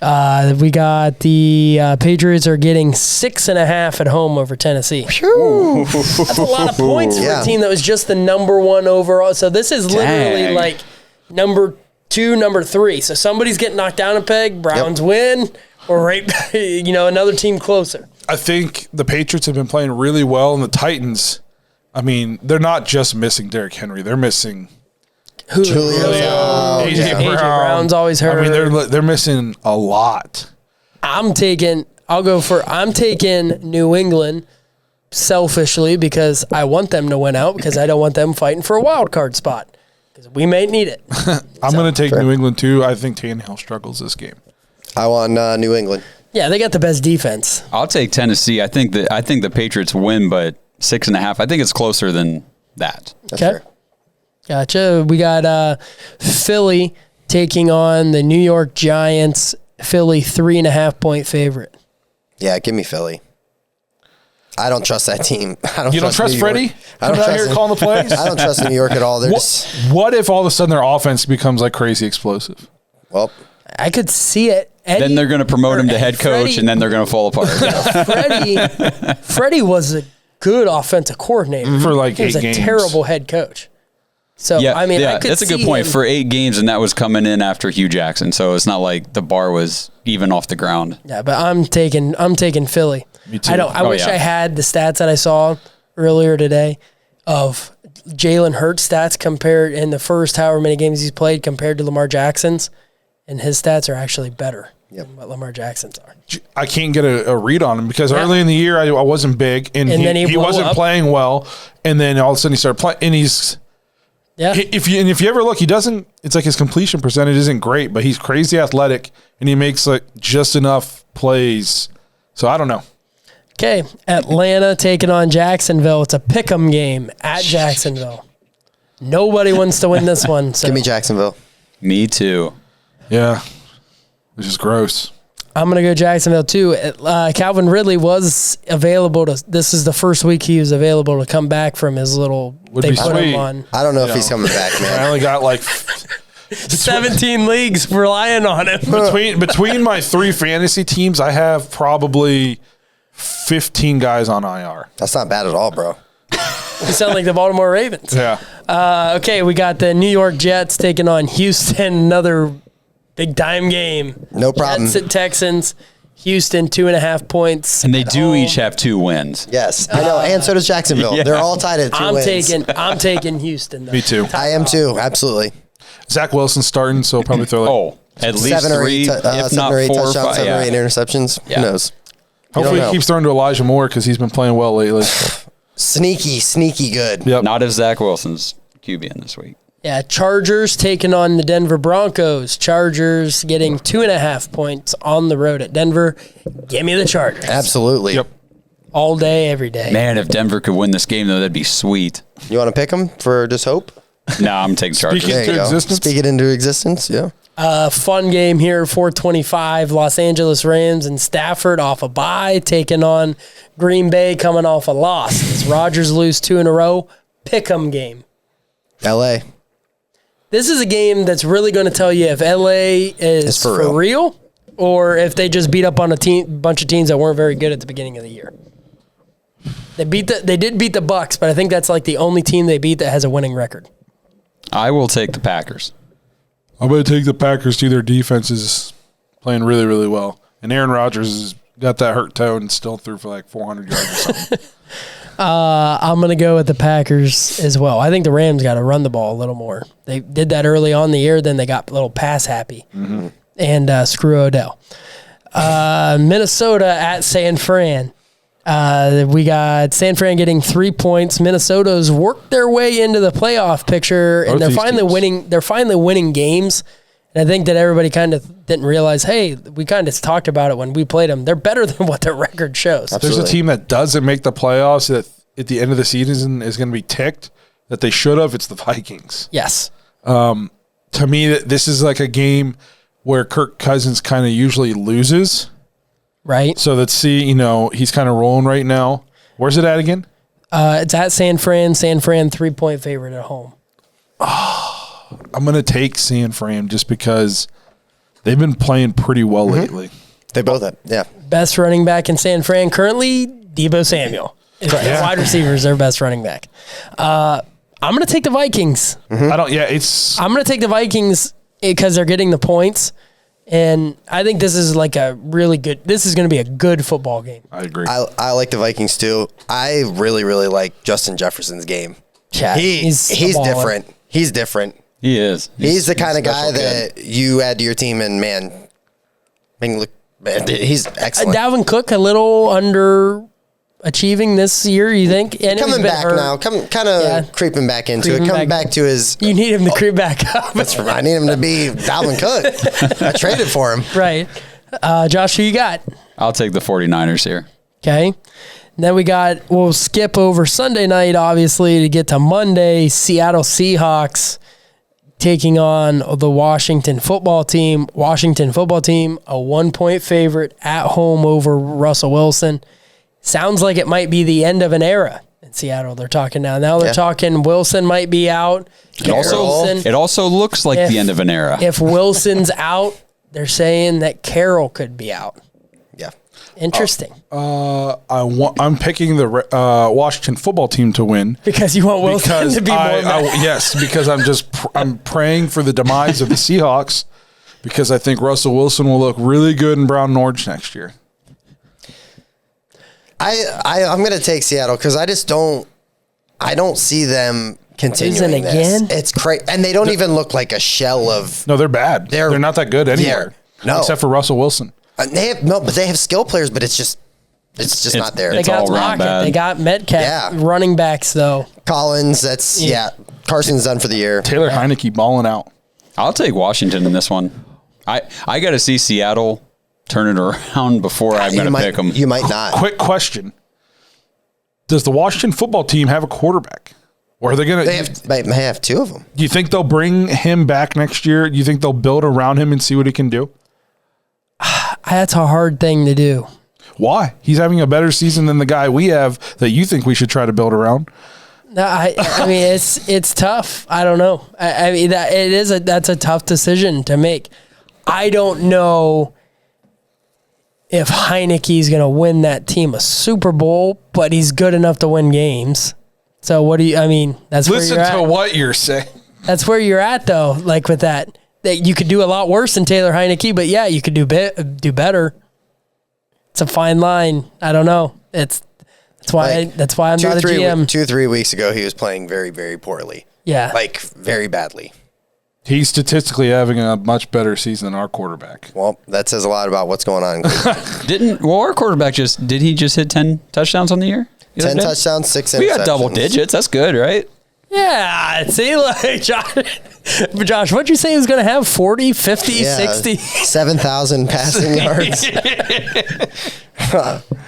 Speaker 4: We got the Patriots are getting 6.5 at home over Tennessee. That's a lot of points for a team that was just the number 1 overall. So this is literally number 2, number 3. So somebody's getting knocked down a peg. Browns win, or another team closer.
Speaker 2: I think the Patriots have been playing really well, and the Titans, I mean, they're not just missing Derrick Henry. They're missing
Speaker 5: Julio.
Speaker 2: AJ
Speaker 4: Brown's always hurt.
Speaker 2: I mean, they're missing a lot.
Speaker 4: I'm taking New England selfishly because I want them to win out because I don't want them fighting for a wild card spot because we may need it.
Speaker 2: I'm going to take New England too. I think Tannehill struggles this game.
Speaker 5: I want New England.
Speaker 4: Yeah, they got the best defense.
Speaker 3: I'll take Tennessee. I think the Patriots win, but 6.5. I think it's closer than that.
Speaker 5: That's fair.
Speaker 4: Gotcha. We got Philly taking on the New York Giants. Philly 3.5 point favorite.
Speaker 5: Yeah, give me Philly. I don't trust that team.
Speaker 2: You don't trust Freddie? Coming out here calling the plays?
Speaker 5: I don't trust New York at all.
Speaker 2: What if all of a sudden their offense becomes crazy explosive?
Speaker 5: Well,
Speaker 4: I could see it.
Speaker 3: Then they're going to promote him to head coach, and then they're going to fall apart.
Speaker 4: Freddie was a good offensive coordinator.
Speaker 2: For
Speaker 4: he was
Speaker 2: 8 games.
Speaker 4: a terrible head coach. So, I mean, I could
Speaker 3: that's a good
Speaker 4: see
Speaker 3: point
Speaker 4: him-
Speaker 3: for 8 games, and that was coming in after Hugh Jackson. So it's not like the bar was even off the ground.
Speaker 4: Yeah, but I'm taking Philly.
Speaker 2: Me too.
Speaker 4: I wish I had the stats that I saw earlier today of Jalen Hurts stats compared in the first however many games he's played compared to Lamar Jackson's, and his stats are actually better than what Lamar Jackson's are.
Speaker 2: I can't get a read on him because early in the year I wasn't big, and
Speaker 4: then
Speaker 2: he
Speaker 4: he
Speaker 2: wasn't
Speaker 4: blew up.
Speaker 2: playing well, and then all of a sudden he started playing, and he's.
Speaker 4: Yeah.
Speaker 2: If you ever look, he doesn't. It's like his completion percentage isn't great, but he's crazy athletic and he makes like just enough plays. So I don't know.
Speaker 4: Okay, Atlanta taking on Jacksonville. It's a pick'em game at Jacksonville. Nobody wants to win this one. So
Speaker 5: Give me Jacksonville.
Speaker 3: Me too.
Speaker 2: Yeah, which is gross.
Speaker 4: I'm going to go Jacksonville too. Calvin Ridley was available to. This is the first week he was available to come back from his little.
Speaker 2: Would
Speaker 4: they
Speaker 2: be
Speaker 4: put
Speaker 2: sweet.
Speaker 4: him on
Speaker 5: I don't know if he's coming back,
Speaker 2: I
Speaker 5: man.
Speaker 2: only got like
Speaker 4: 17 leagues relying on him.
Speaker 2: between my 3 fantasy teams, I have probably 15 guys on IR.
Speaker 5: That's not bad at all, bro.
Speaker 4: You sound like the Baltimore Ravens.
Speaker 2: Yeah.
Speaker 4: Okay, we got the New York Jets taking on Houston. Another big time game.
Speaker 5: No problem.
Speaker 4: Jets at Texans. Houston 2.5 points.
Speaker 3: And they
Speaker 4: at
Speaker 3: do
Speaker 4: home.
Speaker 3: each have 2 wins.
Speaker 5: Yes, I know. And so does Jacksonville.
Speaker 3: Yeah.
Speaker 5: They're all tied at 2 wins.
Speaker 4: I'm taking Houston. Though.
Speaker 2: Me too.
Speaker 5: I am too. Absolutely.
Speaker 2: Zach Wilson's starting, so probably throw like.
Speaker 3: At least
Speaker 5: 7 or 8,
Speaker 3: 3, if not 4 or
Speaker 5: touchdowns,
Speaker 3: 5.
Speaker 5: 7 or 8
Speaker 3: Yeah.
Speaker 5: interceptions.
Speaker 3: Yeah.
Speaker 5: Who knows?
Speaker 2: Hopefully
Speaker 5: know.
Speaker 2: he keeps throwing to Elijah Moore because he's been playing well lately.
Speaker 5: Sneaky good.
Speaker 2: Yep.
Speaker 3: Not if Zach Wilson's QB in this week.
Speaker 4: Yeah, Chargers taking on the Denver Broncos. Chargers getting 2.5 points on the road at Denver. Give me the Chargers.
Speaker 5: Absolutely.
Speaker 2: Yep.
Speaker 4: All day, every day.
Speaker 3: Man, if Denver could win this game, though, that'd be sweet.
Speaker 5: You want to pick them for just hope?
Speaker 3: No, I'm taking Chargers.
Speaker 2: Speaking-
Speaker 5: There you
Speaker 2: Into
Speaker 5: go.
Speaker 2: existence?
Speaker 5: Speak it into existence. Yeah.
Speaker 4: Fun game here, 425. Los Angeles Rams and Stafford off a bye, taking on Green Bay coming off a loss. As Rodgers lose 2 in a row. Pick'em game.
Speaker 5: LA.
Speaker 4: This is a game that's really going to tell you if LA is
Speaker 5: It's for
Speaker 4: for
Speaker 5: real.
Speaker 4: real or if they just beat up on a bunch of teams that weren't very good at the beginning of the year. They did beat the Bucks, but I think that's like the only team they beat that has a winning record.
Speaker 3: I will take the Packers.
Speaker 2: I'm going to take the Packers too. Their defense is playing really, really well. And Aaron Rodgers has got that hurt toe and still threw for like 400 yards or something.
Speaker 4: I'm going to go with the Packers as well. I think the Rams got to run the ball a little more. They did that early on in the year, then they got a little pass happy. And screw Odell. Minnesota at San Fran. We got San Fran getting 3 points. Minnesota's worked their way into the playoff picture, and
Speaker 2: Both
Speaker 4: they're
Speaker 2: these
Speaker 4: finally
Speaker 2: teams.
Speaker 4: winning. They're finally winning games. And I think that everybody kind of didn't realize, hey, we kind of talked about it when we played them. They're better than what their record shows.
Speaker 2: There's a
Speaker 5: Absolutely.
Speaker 2: team that doesn't make the playoffs that at the end of the season is going to be ticked that they should have. It's the Vikings.
Speaker 4: Yes.
Speaker 2: To me, this is like a game where Kirk Cousins kind of usually loses.
Speaker 4: Right?
Speaker 2: So let's see, he's kind of rolling right now. Where's it at again?
Speaker 4: It's at San Fran. San Fran 3-point favorite at home.
Speaker 2: I'm going to take San Fran just because they've been playing pretty well lately.
Speaker 5: They both have. Yeah.
Speaker 4: Best running back in San Fran currently, Deebo Samuel. Wide receiver is their best running back. I'm going to take the Vikings.
Speaker 2: I don't, it's,
Speaker 4: I'm going to take the Vikings because they're getting the points. And I think this is like a really good, this is going to be a good football game.
Speaker 2: I agree.
Speaker 5: I like the Vikings too. I really, really like Justin Jefferson's game.
Speaker 4: Yeah,
Speaker 5: He's
Speaker 4: a baller.
Speaker 5: different. He's different.
Speaker 3: He is.
Speaker 5: He's the kind of guy
Speaker 3: special kid.
Speaker 5: that you add to your team and man, he's excellent.
Speaker 4: Dalvin Cook, a little underachieving this year, you think? And
Speaker 5: Coming back now, kind of creeping back into
Speaker 4: Creeping
Speaker 5: it. Coming
Speaker 4: back.
Speaker 5: back to his.
Speaker 4: You need him to creep back up.
Speaker 5: I need him to be Dalvin Cook. I traded for him.
Speaker 4: Right. Josh, who you got?
Speaker 3: I'll take the 49ers here.
Speaker 4: Okay. Then we'll skip over Sunday night, obviously, to get to Monday. Seattle Seahawks taking on the Washington football team. Washington football team, a 1-point favorite at home over Russell Wilson. Sounds like it might be the end of an era in Seattle. They're talking now. Now they're talking Wilson might be out.
Speaker 3: It also looks like the end of an era.
Speaker 4: If Wilson's out, they're saying that Carroll could be out.
Speaker 5: Yeah.
Speaker 4: Interesting.
Speaker 2: I'm picking the Washington football team to win
Speaker 4: Because you want Wilson to be more mad.
Speaker 2: yes, because I'm praying for the demise of the Seahawks because I think Russell Wilson will look really good in brown and orange next year.
Speaker 5: I'm going to take Seattle because I don't see them continuing this.
Speaker 4: Again?
Speaker 5: It's crazy. And they don't even look like a shell of.
Speaker 2: No, they're bad. They're not that good anywhere.
Speaker 5: No.
Speaker 2: Except for Russell Wilson.
Speaker 5: But they have skill players, but it's just not there.
Speaker 4: They got
Speaker 3: all around
Speaker 4: Lockett.
Speaker 3: bad.
Speaker 4: They got Metcalf.
Speaker 5: Yeah.
Speaker 4: Running backs, though.
Speaker 5: Collins, Carson's done for the year.
Speaker 2: Taylor Heineke balling out.
Speaker 3: I'll take Washington in this one. I got to see Seattle turn it around before I'm going to pick them.
Speaker 5: You might not.
Speaker 2: Quick question. Does the Washington football team have a quarterback? Or are they going to?
Speaker 5: They may have two of them.
Speaker 2: Do you think they'll bring him back next year? Do you think they'll build around him and see what he can do?
Speaker 4: That's a hard thing to do.
Speaker 2: Why? He's having a better season than the guy we have that you think we should try to build around.
Speaker 4: No, I mean it's tough. I don't know. I mean that's a tough decision to make. I don't know if Heineke's going to win that team a Super Bowl, but he's good enough to win games. So what do you? I mean, that's
Speaker 2: Listen
Speaker 4: where you're
Speaker 2: to
Speaker 4: at.
Speaker 2: what you're saying.
Speaker 4: That's where you're at, though. Like with that you could do a lot worse than Taylor Heineke, but yeah, you could do better. It's a fine line. I don't know. That's why I'm not a GM.
Speaker 5: 2-3 weeks ago, he was playing very, very poorly.
Speaker 4: Yeah,
Speaker 5: Like very badly.
Speaker 2: He's statistically having a much better season than our quarterback.
Speaker 5: Well, that says a lot about what's going on.
Speaker 3: Our quarterback did he just hit 10 touchdowns on the year?
Speaker 5: 10 touchdowns, 6 interceptions.
Speaker 3: We got double digits. That's good, right?
Speaker 4: yeah. See, like Josh, what'd you say he was going to have? 40, 50, 60?
Speaker 5: 7,000 passing yards.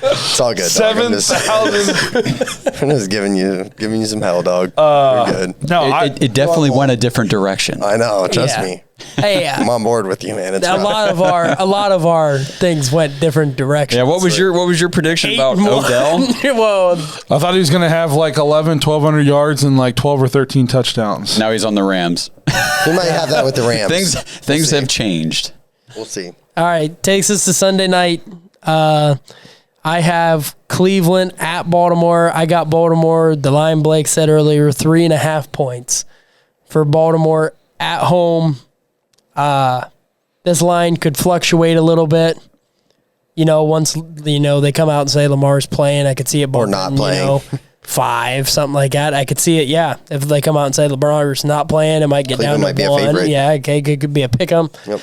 Speaker 5: It's all good.
Speaker 2: 7,000.
Speaker 5: I'm just giving you some hell, dog. You're good.
Speaker 2: No,
Speaker 3: It definitely went a different direction.
Speaker 5: I know. Trust
Speaker 4: Yeah.
Speaker 5: me.
Speaker 4: Hey,
Speaker 5: I'm on board with you, man. It's
Speaker 4: a
Speaker 5: rough.
Speaker 4: lot of our things went different directions.
Speaker 3: Yeah, what was your prediction about Odell?
Speaker 4: Well,
Speaker 2: I thought he was going to have like 1,200 yards and like 12 or 13 touchdowns.
Speaker 3: Now he's on the Rams.
Speaker 5: We might have that with the Rams.
Speaker 3: Things have changed.
Speaker 5: We'll see.
Speaker 4: all right, takes us to Sunday night. I have Cleveland at Baltimore. I got Baltimore. The line Blake said earlier, 3.5 points for Baltimore at home. This line could fluctuate a little bit. Once they come out and say Lamar's playing, I could see it.
Speaker 5: Or not playing.
Speaker 4: 5, something like that. I could see it. Yeah, if they come out and say Lamar's not playing, it might get
Speaker 5: Cleveland
Speaker 4: down to
Speaker 5: might be a
Speaker 4: 1.
Speaker 5: favorite.
Speaker 4: Yeah, okay, it could be a pick 'em.
Speaker 5: Yep.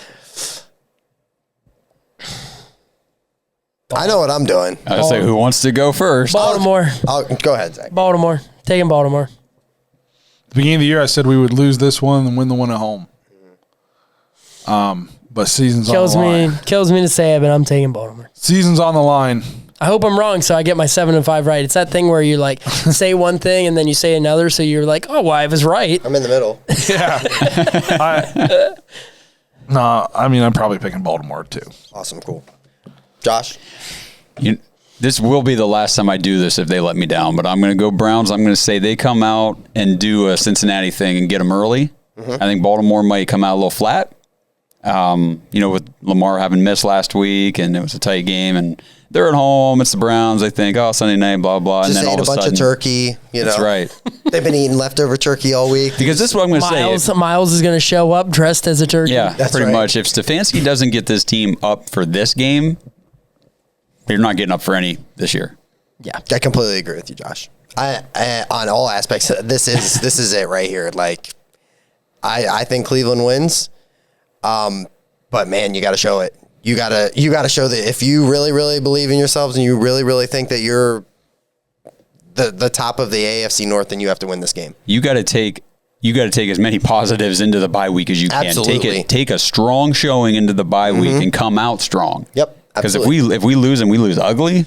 Speaker 5: I know what I'm doing.
Speaker 3: I was say, who wants to go first?
Speaker 4: Baltimore.
Speaker 5: Go ahead, Zach.
Speaker 4: Baltimore. Taking Baltimore.
Speaker 2: At the beginning of the year, I said we would lose this one and win the one at home. But season's on the line.
Speaker 4: Kills me to say it, but I'm taking Baltimore.
Speaker 2: Season's on the line.
Speaker 4: I hope I'm wrong, so I get my 7 and 5 right. It's that thing where you like say one thing and then you say another, so you're like, oh, well, I was right.
Speaker 5: I'm in the middle.
Speaker 2: I'm probably picking Baltimore too.
Speaker 5: Awesome. Cool. Josh?
Speaker 3: This will be the last time I do this if they let me down, but I'm going to go Browns. I'm going to say they come out and do a Cincinnati thing and get them early. Mm-hmm. I think Baltimore might come out a little flat. With Lamar having missed last week and it was a tight game and they're at home. It's the Browns. They think, Sunday night, blah, blah.
Speaker 5: Just
Speaker 3: and then all
Speaker 5: ate
Speaker 3: of
Speaker 5: a bunch
Speaker 3: sudden,
Speaker 5: of turkey.
Speaker 3: That's right.
Speaker 5: They've been eating leftover turkey all week.
Speaker 3: Because this is what I'm going to say.
Speaker 4: Miles is going to show up dressed as a turkey.
Speaker 3: Yeah,
Speaker 5: That's
Speaker 3: pretty
Speaker 5: right.
Speaker 3: much. If Stefanski doesn't get this team up for this game, you're not getting up for any this year.
Speaker 5: Yeah, I completely agree with you, Josh. I on all aspects, this is it right here. Like, I think Cleveland wins, but man, you got to show it. You gotta show that if you really, really believe in yourselves and you really, really think that you're the top of the AFC North, then you have to win this game.
Speaker 3: You got to take as many positives into the bye week as you can.
Speaker 5: Absolutely.
Speaker 3: Take a strong showing into the bye week and come out strong.
Speaker 5: Yep.
Speaker 3: Because if we lose and we lose ugly,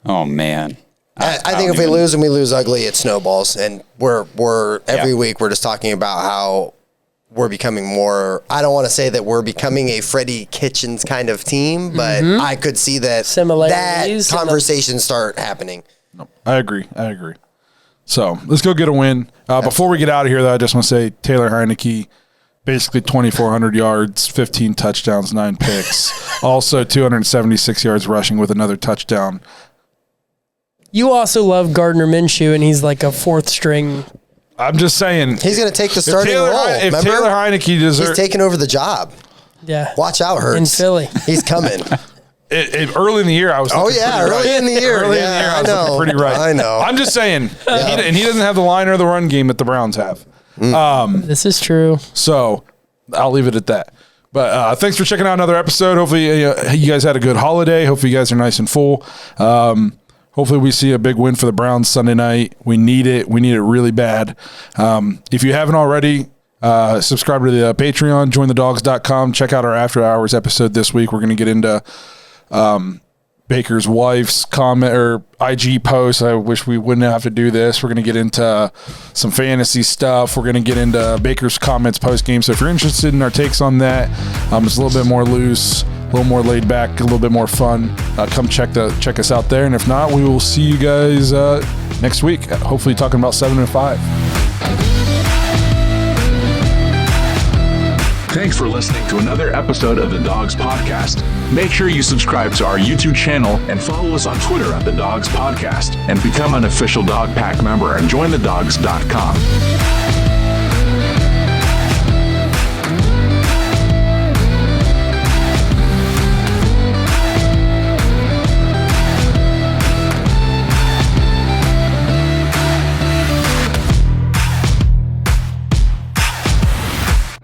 Speaker 3: oh man.
Speaker 5: I think if we lose and we lose ugly, it snowballs, and we're every week we're just talking about how we're becoming more. I don't want to say that we're becoming a Freddie Kitchens kind of team, but I could see that
Speaker 4: Similarities
Speaker 5: that conversation start happening.
Speaker 2: No, I agree. So let's go get a win. Before we get out of here, though, I just want to say Taylor Heineke basically 2,400 yards, 15 touchdowns, 9 picks. Also 276 yards rushing with another touchdown.
Speaker 4: You also love Gardner Minshew, and he's like a fourth string.
Speaker 2: I'm just saying.
Speaker 5: He's going to take the starting role.
Speaker 2: If Taylor Heineke deserves...
Speaker 5: He's taking over the job.
Speaker 4: Yeah.
Speaker 5: Watch out, Hurts.
Speaker 4: In Philly.
Speaker 5: He's coming.
Speaker 2: Early in the year, I was
Speaker 5: early in the year.
Speaker 2: Early in the year, I was looking pretty right.
Speaker 5: I know.
Speaker 2: I'm just saying. And he doesn't have the line or the run game that the Browns have.
Speaker 4: This is true.
Speaker 2: So I'll leave it at that. But thanks for checking out another episode. Hopefully you guys had a good holiday. Hopefully you guys are nice and full. Hopefully we see a big win for the Browns Sunday night. We need it. We need it really bad. If you haven't already, subscribe to the Patreon, jointhedawgs.com. Check out our After Hours episode this week. We're going to get into Baker's wife's comment or IG post. I wish we wouldn't have to do this. We're going to get into some fantasy stuff. Us going to get into Baker's comments post game. So if you're interested in our takes on that, it's a little bit more loose, a little more laid back, a little bit more fun. Come check us out there. And if not, we will see you guys next week. Hopefully talking about 7 and 5.
Speaker 6: Thanks for listening to another episode of the Dawgs Podcast. Make sure you subscribe to our YouTube channel and follow us on Twitter at the Dawgs Podcast, and become an official Dog Pack member at jointhedawgs.com.